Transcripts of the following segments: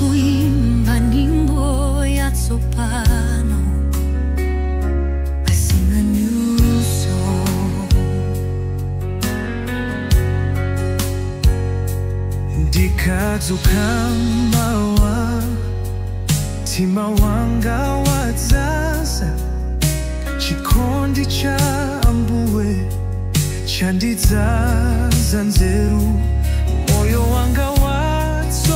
kuimba nyimbo ya soprano. I sing a new song. Ndikadzukamawa tima wanga wadzaza chikondi cha Ambuye chandidzaza nzeru. Moyo wanga watsopano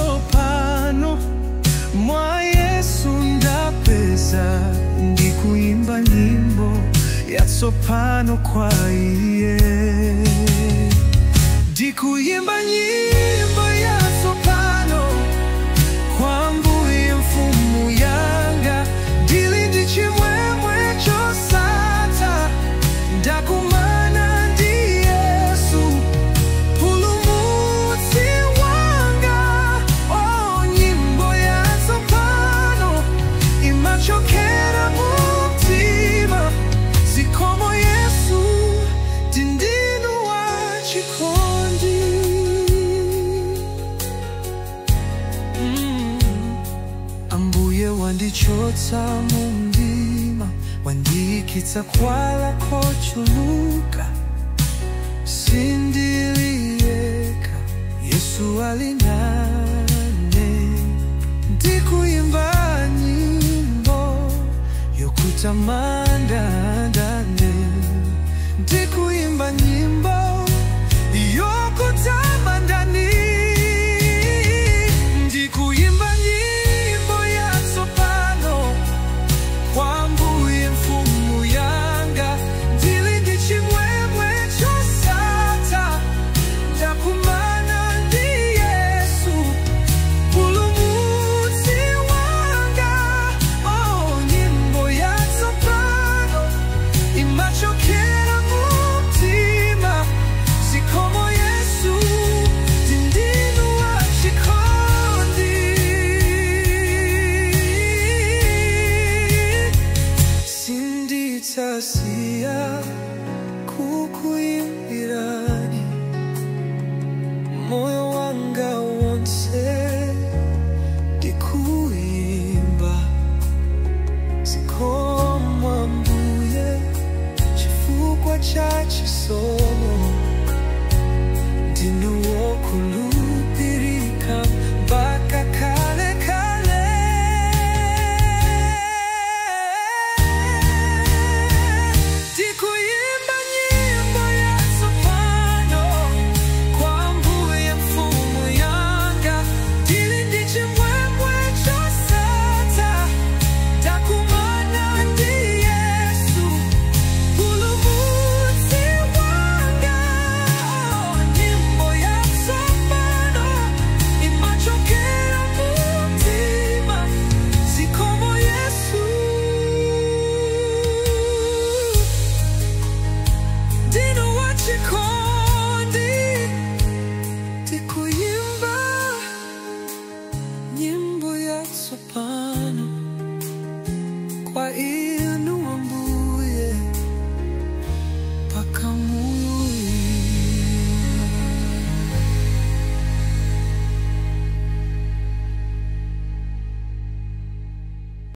mwa Yesu ndapeza, ndikuimba nyimbo yatsopano kwa Iye. Ndikuimba nyimbo yatsopano kwa Ambuye mfumu yanga. Ndili ndi chimwemwe chosatha, ndakumana ndi Yesu mpulumutsi wanga. Oh, nyimbo yatsopano imachokera mu mtima. Zikomo Yesu, ndinu wachikondi. Ambuye wandichotsa mu mdima, wandiyikitsa kwala kochuluka. Sindiliyeka, Yesu ali nane. Ndikuimba nyimbo yokutamanda